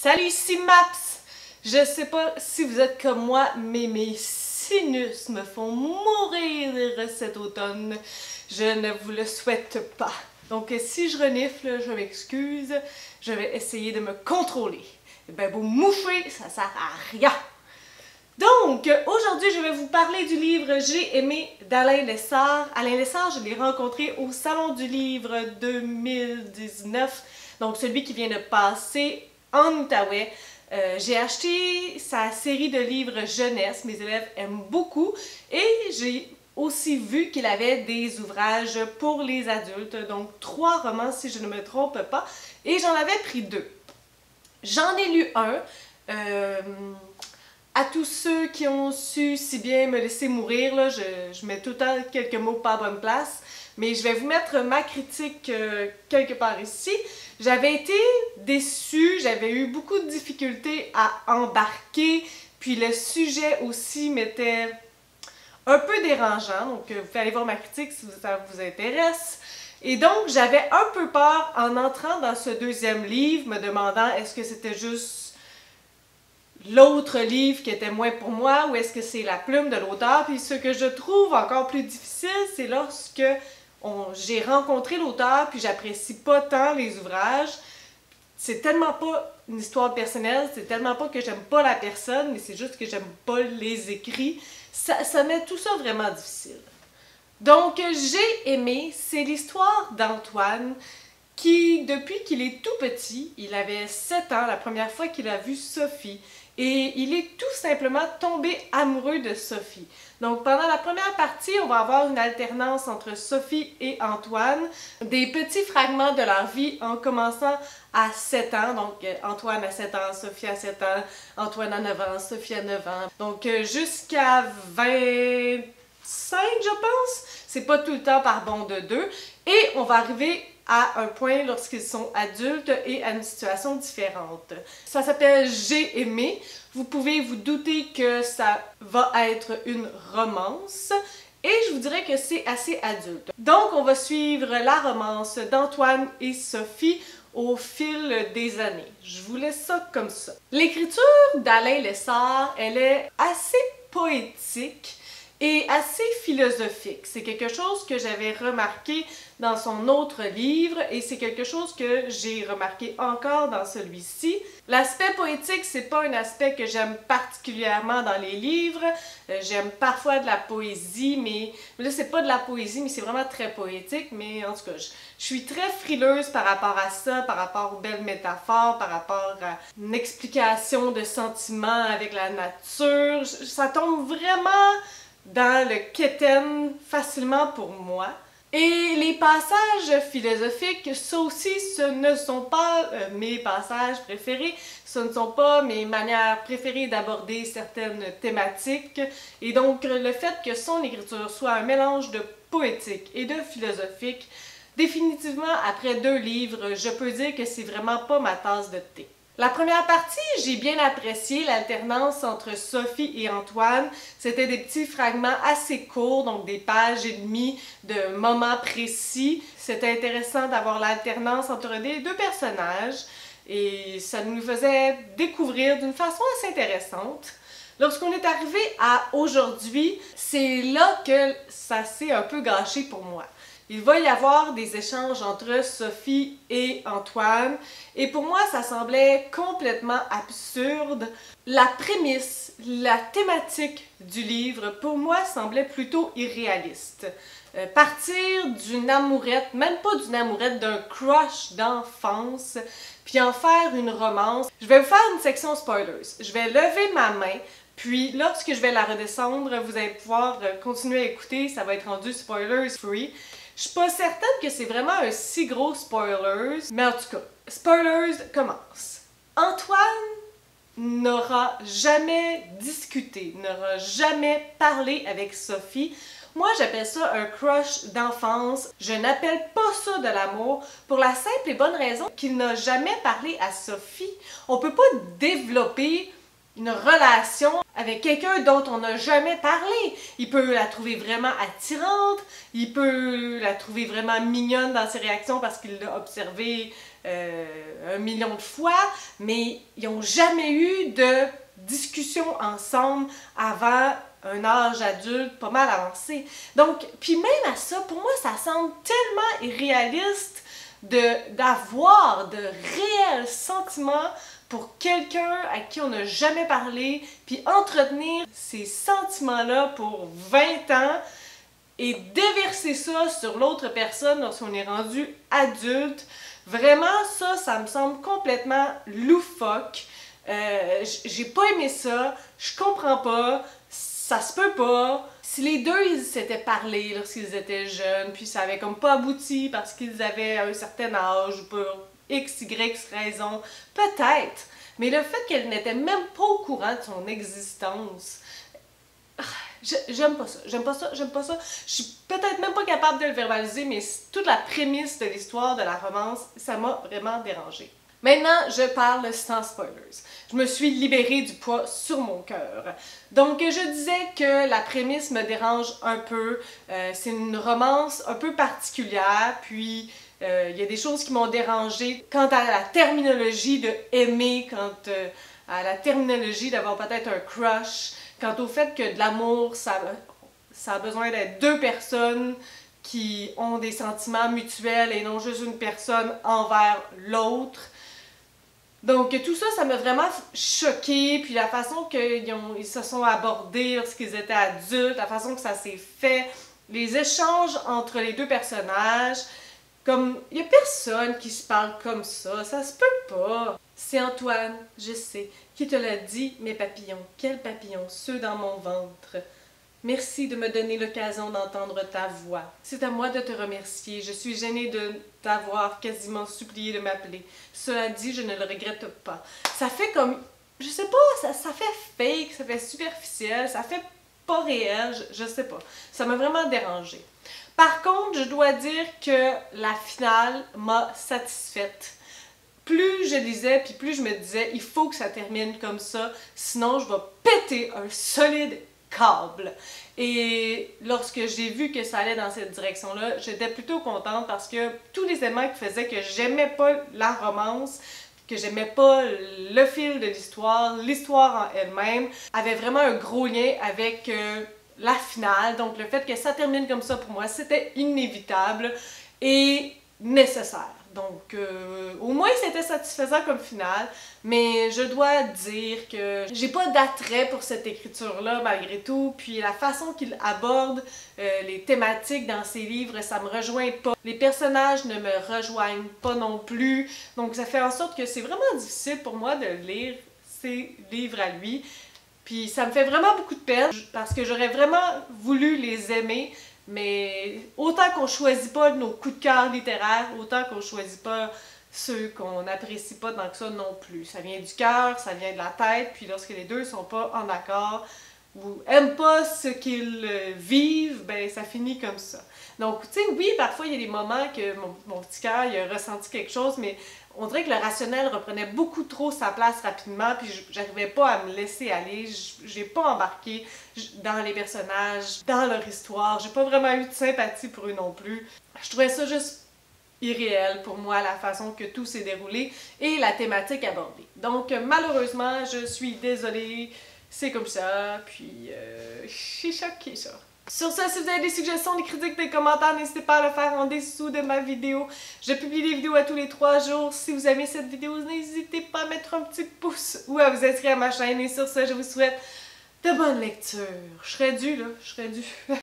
Salut, ici Maps! Je sais pas si vous êtes comme moi, mais mes sinus me font mourir cet automne. Je ne vous le souhaite pas. Donc si je renifle, je m'excuse, je vais essayer de me contrôler. Et ben vous moucher, ça sert à rien! Donc, aujourd'hui, je vais vous parler du livre J'ai aimé d'Alain Lessard. Alain Lessard, je l'ai rencontré au Salon du Livre 2019, donc celui qui vient de passer en Outaouais. J'ai acheté sa série de livres jeunesse, mes élèves aiment beaucoup, et j'ai aussi vu qu'il avait des ouvrages pour les adultes, donc 3 romans si je ne me trompe pas, et j'en avais pris 2. J'en ai lu un. À tous ceux qui ont su si bien me laisser mourir, là, je mets tout le temps quelques mots pas à bonne place, mais je vais vous mettre ma critique quelque part ici. J'avais été déçue, j'avais eu beaucoup de difficultés à embarquer, puis le sujet aussi m'était un peu dérangeant, donc vous pouvez aller voir ma critique si ça vous intéresse. Et donc j'avais un peu peur en entrant dans ce deuxième livre, me demandant est-ce que c'était juste l'autre livre qui était moins pour moi, ou est-ce que c'est la plume de l'auteur? Puis ce que je trouve encore plus difficile, c'est lorsque j'ai rencontré l'auteur, puis j'apprécie pas tant les ouvrages. C'est tellement pas une histoire personnelle, c'est tellement pas que j'aime pas la personne, mais c'est juste que j'aime pas les écrits. Ça met tout ça vraiment difficile. Donc, J'ai aimé, c'est l'histoire d'Antoine, qui, depuis qu'il est tout petit, il avait 7 ans la première fois qu'il a vu Sophie, et il est tout simplement tombé amoureux de Sophie. Donc pendant la première partie, on va avoir une alternance entre Sophie et Antoine, des petits fragments de leur vie en commençant à 7 ans, donc Antoine à 7 ans, Sophie à 7 ans, Antoine à 9 ans, Sophie à 9 ans, donc jusqu'à 25 je pense, c'est pas tout le temps par bond de 2, et on va arriver à un point lorsqu'ils sont adultes et à une situation différente. Ça s'appelle J'ai aimé. Vous pouvez vous douter que ça va être une romance. Et je vous dirais que c'est assez adulte. Donc on va suivre la romance d'Antoine et Sophie au fil des années. Je vous laisse ça comme ça. L'écriture d'Alain Lessard, elle est assez poétique et assez philosophique. C'est quelque chose que j'avais remarqué dans son autre livre et c'est quelque chose que j'ai remarqué encore dans celui-ci. L'aspect poétique, c'est pas un aspect que j'aime particulièrement dans les livres. J'aime parfois de la poésie, mais là c'est pas de la poésie, mais c'est vraiment très poétique. Mais en tout cas, je suis très frileuse par rapport à ça, par rapport aux belles métaphores, par rapport à une explication de sentiments avec la nature. Ça tombe vraiment dans le quétaine facilement pour moi. Et les passages philosophiques, ça aussi, ce ne sont pas mes passages préférés, ce ne sont pas mes manières préférées d'aborder certaines thématiques. Et donc, le fait que son écriture soit un mélange de poétique et de philosophique, définitivement, après 2 livres, je peux dire que c'est vraiment pas ma tasse de thé. La première partie, j'ai bien apprécié l'alternance entre Sophie et Antoine. C'était des petits fragments assez courts, donc des pages et demie de moments précis. C'était intéressant d'avoir l'alternance entre les 2 personnages et ça nous faisait découvrir d'une façon assez intéressante. Lorsqu'on est arrivé à aujourd'hui, c'est là que ça s'est un peu gâché pour moi. Il va y avoir des échanges entre Sophie et Antoine, et pour moi, ça semblait complètement absurde. La prémisse, la thématique du livre, pour moi, semblait plutôt irréaliste. Partir d'une amourette, même pas d'une amourette, d'un crush d'enfance, puis en faire une romance. Je vais vous faire une section spoilers. Je vais lever ma main, puis lorsque je vais la redescendre, vous allez pouvoir continuer à écouter, ça va être rendu spoilers free. Je suis pas certaine que c'est vraiment un si gros spoilers, mais en tout cas, spoilers commence. Antoine n'aura jamais discuté, n'aura jamais parlé avec Sophie. Moi, j'appelle ça un crush d'enfance. Je n'appelle pas ça de l'amour pour la simple et bonne raison qu'il n'a jamais parlé à Sophie. On peut pas développer une relation avec quelqu'un dont on n'a jamais parlé. Il peut la trouver vraiment attirante, il peut la trouver vraiment mignonne dans ses réactions parce qu'il l'a observé 1 million de fois, mais ils n'ont jamais eu de discussion ensemble avant un âge adulte pas mal avancé. Donc, puis même à ça, pour moi, ça semble tellement irréaliste d'avoir de réels sentiments pour quelqu'un à qui on n'a jamais parlé, puis entretenir ces sentiments-là pour 20 ans et déverser ça sur l'autre personne lorsqu'on est rendu adulte. Vraiment, ça me semble complètement loufoque. J'ai pas aimé ça, je comprends pas, ça se peut pas. Si les deux ils s'étaient parlé lorsqu'ils étaient jeunes, puis ça avait comme pas abouti parce qu'ils avaient un certain âge ou pour X, Y raison, peut-être. Mais le fait qu'elle n'était même pas au courant de son existence, j'aime pas ça, j'aime pas ça, j'aime pas ça. Je suis peut-être même pas capable de le verbaliser, mais toute la prémisse de l'histoire de la romance, ça m'a vraiment dérangée. Maintenant, je parle sans spoilers. Je me suis libérée du poids sur mon cœur. Donc, je disais que la prémisse me dérange un peu. C'est une romance un peu particulière, puis il y a des choses qui m'ont dérangée quant à la terminologie de aimer, quant à la terminologie d'avoir peut-être un crush, quant au fait que de l'amour, ça a besoin d'être deux personnes qui ont des sentiments mutuels et non juste une personne envers l'autre. Donc tout ça, ça m'a vraiment choquée, puis la façon qu'ils se sont abordés lorsqu'ils étaient adultes, la façon que ça s'est fait, les échanges entre les deux personnages, comme, il y a personne qui se parle comme ça se peut pas. C'est Antoine, je sais, qui te l'a dit, mes papillons. Quels papillons? Ceux dans mon ventre. Merci de me donner l'occasion d'entendre ta voix. C'est à moi de te remercier. Je suis gênée de t'avoir quasiment supplié de m'appeler. Cela dit, je ne le regrette pas. Ça fait comme, je sais pas, ça fait fake, ça fait superficiel, ça fait pas réel, je sais pas. Ça m'a vraiment dérangée. Par contre, je dois dire que la finale m'a satisfaite. Plus je lisais, puis plus je me disais, il faut que ça termine comme ça, sinon je vais péter un solide câble. Et lorsque j'ai vu que ça allait dans cette direction-là, j'étais plutôt contente parce que tous les éléments qui faisaient que j'aimais pas la romance, que j'aimais pas le fil de l'histoire en elle-même, avaient vraiment un gros lien avec la finale. Donc le fait que ça termine comme ça pour moi, c'était inévitable et nécessaire. Donc, au moins c'était satisfaisant comme finale, mais je dois dire que j'ai pas d'attrait pour cette écriture-là malgré tout, puis la façon qu'il aborde les thématiques dans ses livres, ça me rejoint pas. Les personnages ne me rejoignent pas non plus, donc ça fait en sorte que c'est vraiment difficile pour moi de lire ses livres à lui, puis ça me fait vraiment beaucoup de peine, parce que j'aurais vraiment voulu les aimer. Mais autant qu'on choisit pas nos coups de cœur littéraires, autant qu'on choisit pas ceux qu'on n'apprécie pas tant que ça non plus. Ça vient du cœur, ça vient de la tête, puis lorsque les deux sont pas en accord ou aiment pas ce qu'ils vivent, ben ça finit comme ça. Donc, tu sais, oui, parfois il y a des moments que mon petit cœur il a ressenti quelque chose, mais on dirait que le rationnel reprenait beaucoup trop sa place rapidement, puis j'arrivais pas à me laisser aller, j'ai pas embarqué dans les personnages, dans leur histoire, j'ai pas vraiment eu de sympathie pour eux non plus. Je trouvais ça juste irréel pour moi, la façon que tout s'est déroulé et la thématique abordée. Donc malheureusement, je suis désolée, c'est comme ça, puis je suis choquée ça. Sur ce, si vous avez des suggestions, des critiques, des commentaires, n'hésitez pas à le faire en dessous de ma vidéo. Je publie des vidéos à tous les 3 jours. Si vous aimez cette vidéo, n'hésitez pas à mettre un petit pouce ou à vous inscrire à ma chaîne. Et sur ce, je vous souhaite de bonnes lectures. Je serais due, là. Je serais due.